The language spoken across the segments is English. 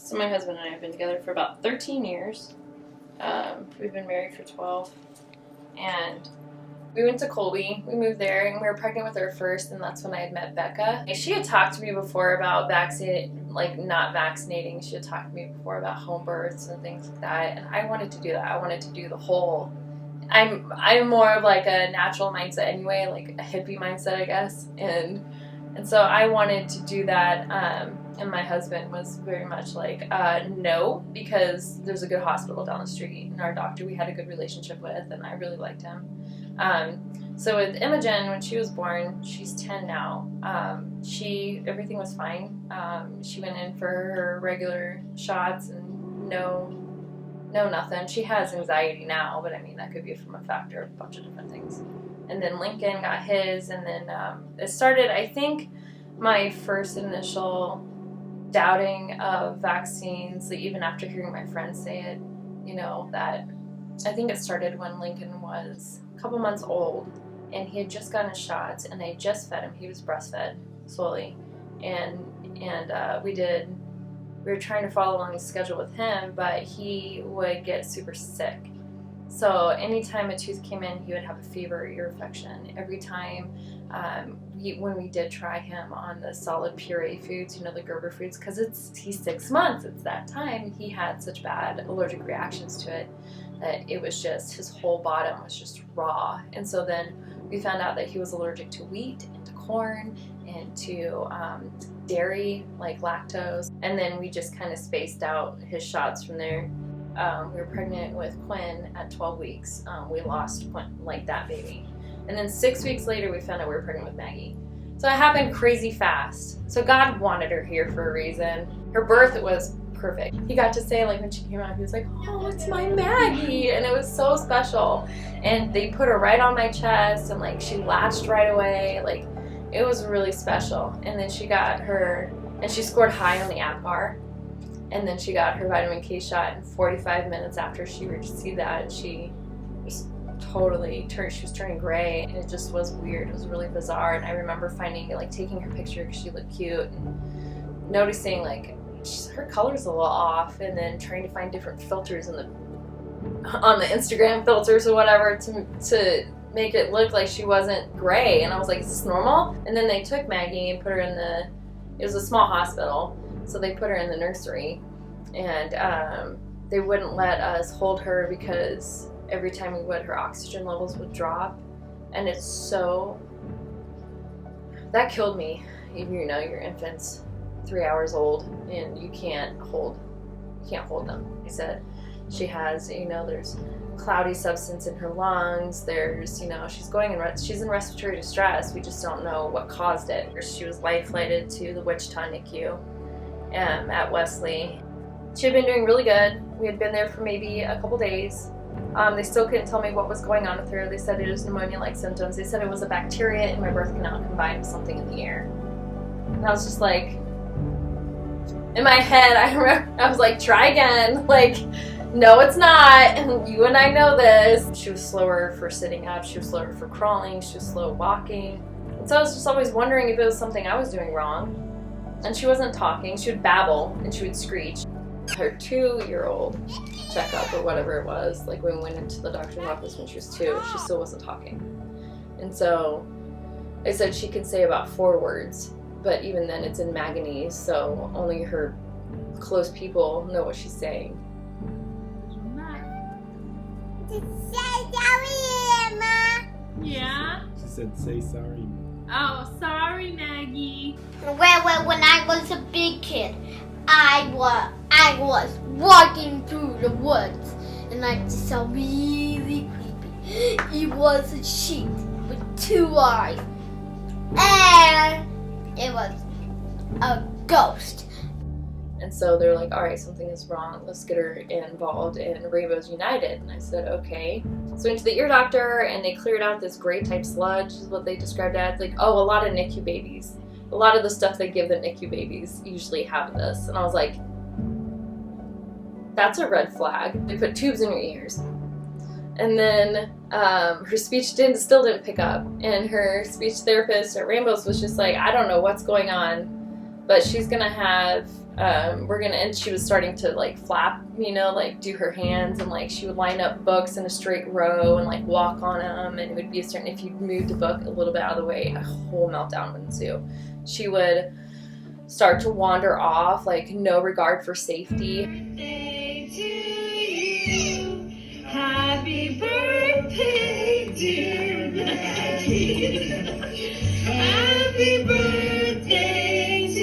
So my husband and I have been together for about 13 years. We've been married for 12. And we went to Colby. We moved there, and we were pregnant with her first, and that's when I had met Becca. She had talked to me before about not vaccinating. She had talked to me before about home births and things like that, and I wanted to do that. I wanted to do the whole. I'm more of like a natural mindset anyway, like a hippie mindset, I guess, and so I wanted to do that. And my husband was very much like, no, because there's a good hospital down the street, and our doctor we had a good relationship with, and I really liked him. So with Imogen, when she was born, she's 10 now. Everything was fine. She went in for her regular shots and no nothing. She has anxiety now, but I mean, that could be from a factor of a bunch of different things. And then Lincoln got his, and then it started, I think, my first initial doubting of vaccines, even after hearing my friends say it, that I think it started when Lincoln was a couple months old, and he had just gotten his shots, and they just fed him. He was breastfed slowly, and we were trying to follow along the schedule with him, but he would get super sick. So anytime a tooth came in, he would have a fever, ear infection. Every time when we did try him on the solid puree foods, the Gerber foods, because he's 6 months, it's that time, he had such bad allergic reactions to it that it was just, his whole bottom was just raw. And so then we found out that he was allergic to wheat and to corn and to dairy, like lactose. And then we just kind of spaced out his shots from there. We were pregnant with Quinn at 12 weeks. We lost Quinn, that baby. And then 6 weeks later, we found out we were pregnant with Maggie. So it happened crazy fast. So God wanted her here for a reason. Her birth was perfect. He got to say, when she came out, he was like, oh, it's my Maggie. And it was so special. And they put her right on my chest, and she latched right away. It was really special. And then she got her, and she scored high on the APGAR. And then she got her vitamin K shot, and 45 minutes after she received that, she was totally she was turning gray, and it just was weird. It was really bizarre. And I remember taking her picture because she looked cute, and noticing her color's a little off, and then trying to find different filters on the Instagram filters or whatever to make it look like she wasn't gray. And I was like, is this normal? And then they took Maggie and put her in it was a small hospital, so they put her in the nursery, and they wouldn't let us hold her because every time we would, her oxygen levels would drop. And that killed me. Your infant's 3 hours old, and you can't hold them. He said she has, there's cloudy substance in her lungs. There's, she's in respiratory distress. We just don't know what caused it. She was life flighted to the Wichita NICU at Wesley. She had been doing really good. We had been there for maybe a couple days. They still couldn't tell me what was going on with her. They said it was pneumonia-like symptoms. They said it was a bacteria in my birth canal combined with something in the air. And I was just in my head, I was like, try again. No, it's not. And you and I know this. She was slower for sitting up. She was slower for crawling. She was slow walking. And so I was just always wondering if it was something I was doing wrong. And she wasn't talking. She would babble, and she would screech. Her 2-year-old checkup or whatever it was, when we went into the doctor's office when she was 2, she still wasn't talking. And so I said she could say about 4 words, but even then it's in Maggies, so only her close people know what she's saying. Say sorry, Emma. Yeah? She said, say sorry. Oh, sorry, Maggie. When I was a big kid, I was walking through the woods, and I just saw really creepy. It was a sheep with 2 eyes, and it was a ghost. And so they're like, all right, something is wrong. Let's get her involved in Rainbows United. And I said, okay. So went to the ear doctor, and they cleared out this gray type sludge, is what they described it as. A lot of NICU babies. A lot of the stuff they give the NICU babies usually have this. And I was like, that's a red flag. They put tubes in your ears. And then her speech still didn't pick up. And her speech therapist at Rainbows was just like, I don't know what's going on, but she's going to have and she was starting to like flap, you know, like do her hands, and like she would line up books in a straight row and like walk on them, and it would be a certain, if you moved the book a little bit out of the way, a whole meltdown would ensue. She would start to wander off, like no regard for safety. Birthday to you. Happy birthday, dear Maggie. Happy birthday to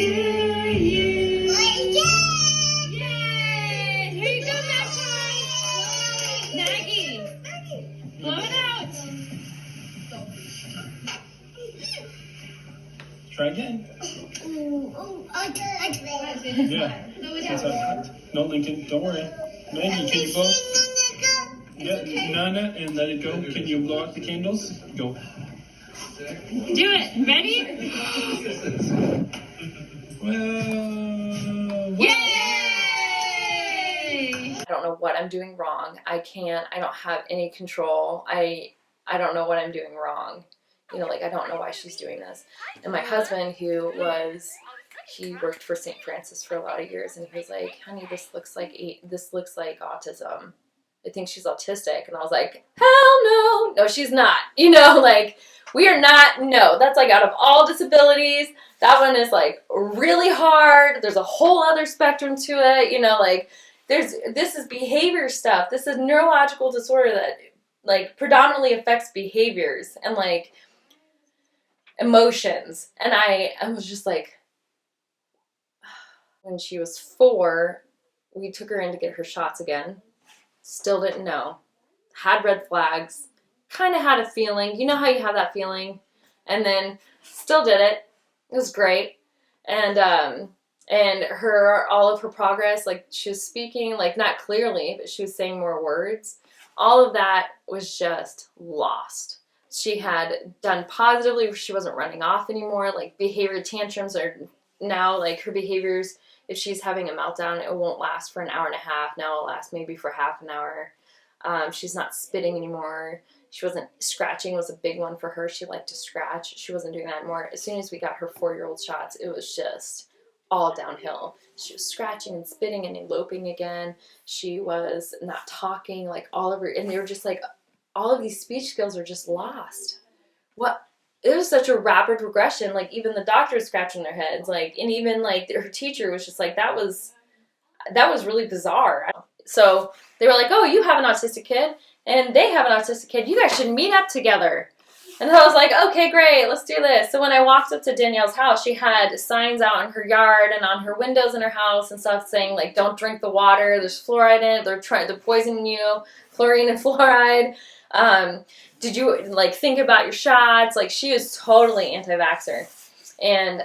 you. Yay! Here you go, Maggie. Blow it out. Try again. Yeah. That's right. No, Lincoln, don't worry. Maggie, can you blow? Yeah, Nana, and let it go. Can you blow out the candles? Go. Do it. Ready? Well, Yay! I don't know what I'm doing wrong. I don't have any control. I don't know what I'm doing wrong. You know, like, I don't know why she's doing this. And my husband, he worked for St. Francis for a lot of years, and he was like, honey, this looks like autism. I think she's autistic. And I was like, hell no. No, she's not. You know, like, we are not, no. That's like out of all disabilities, that one is like really hard. There's a whole other spectrum to it. You know, like, this is behavior stuff. This is neurological disorder that like predominantly affects behaviors and like emotions. And I was just like, when she was 4, we took her in to get her shots again. Still didn't know. Had red flags. Kind of had a feeling. You know how you have that feeling? And then still did it. It was great. And all of her progress, like she was speaking, like not clearly, but she was saying more words. All of that was just lost. She had done positively. She wasn't running off anymore. Like behavior tantrums are now like her behaviors. If she's having a meltdown, it won't last for an hour and a half. Now it'll last maybe for half an hour. She's not spitting anymore. She wasn't scratching. Was a big one for her. She liked to scratch. She wasn't doing that anymore. As soon as we got her 4-year-old shots, it was just all downhill. She was scratching and spitting and eloping again. She was not talking, like all of her, and they were just like, all of these speech skills are just lost. What? It was such a rapid regression. Like even the doctors scratching their heads, like, and even like her teacher was just like, that was really bizarre. So they were like, oh, you have an autistic kid and they have an autistic kid. You guys should meet up together. And I was like, okay, great, let's do this. So when I walked up to Danielle's house, she had signs out in her yard and on her windows in her house and stuff saying like, don't drink the water. There's fluoride in it. They're poisoning you. Chlorine and fluoride. Did you like think about your shots? Like she is totally anti-vaxxer, and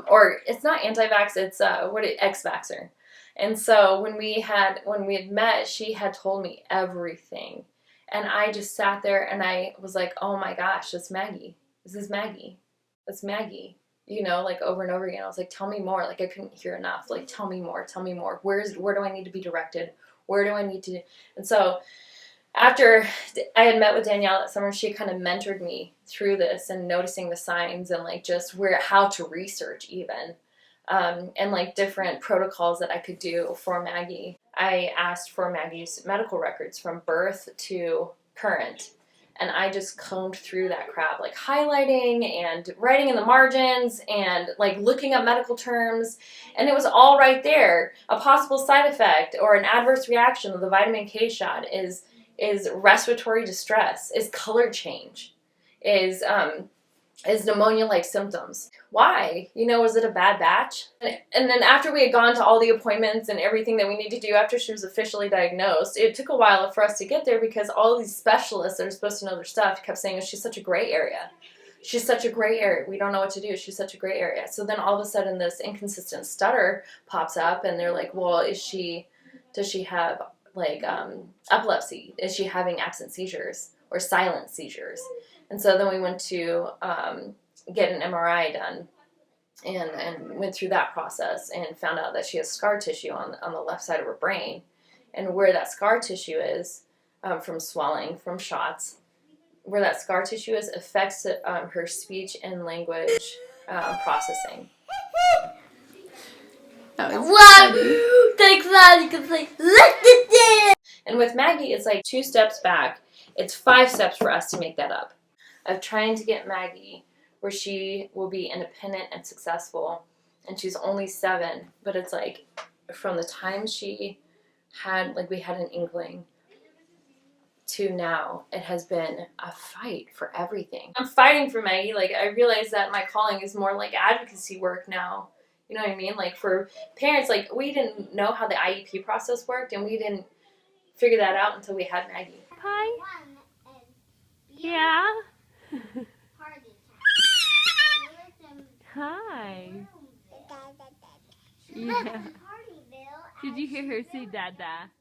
or it's not anti-vax, it's ex-vaxxer. And so when we had met, she had told me everything, and I just sat there and I was like, oh my gosh, that's Maggie. This is Maggie. That's Maggie. You know, like over and over again. I was like, tell me more. Like I couldn't hear enough. Like tell me more. Tell me more. Where do I need to be directed? Where do I need to? And so after I had met with Danielle that summer, she kind of mentored me through this and noticing the signs and like just how to research even, and like different protocols that I could do for Maggie. I asked for Maggie's medical records from birth to current, and I just combed through that crap, like highlighting and writing in the margins and like looking up medical terms, and it was all right there. A possible side effect or an adverse reaction of the vitamin K shot is respiratory distress, is color change, is pneumonia-like symptoms. Why? You know, was it a bad batch? And then after we had gone to all the appointments and everything that we need to do after she was officially diagnosed, it took a while for us to get there because all these specialists that are supposed to know their stuff kept saying, oh, she's such a gray area. She's such a gray area. We don't know what to do. She's such a gray area. So then all of a sudden this inconsistent stutter pops up and they're like, well, does she have like epilepsy? Is she having absent seizures or silent seizures? And so then we went to get an MRI done and went through that process and found out that she has scar tissue on the left side of her brain. And where that scar tissue is, from swelling, from shots, where that scar tissue is affects her speech and language processing. Wow! Thanks, Daddy, because like, let it in! And with Maggie, it's like 2 steps back. It's 5 steps for us to make that up. Of trying to get Maggie where she will be independent and successful. And she's only 7, but it's like from the time she had, like we had an inkling to now, it has been a fight for everything. I'm fighting for Maggie. Like, I realize that my calling is more like advocacy work now. You know what I mean? Like, for parents, like, we didn't know how the IEP process worked, and we didn't figure that out until we had Maggie. Hi. Yeah. Hi. Yeah. Did you hear her say dada?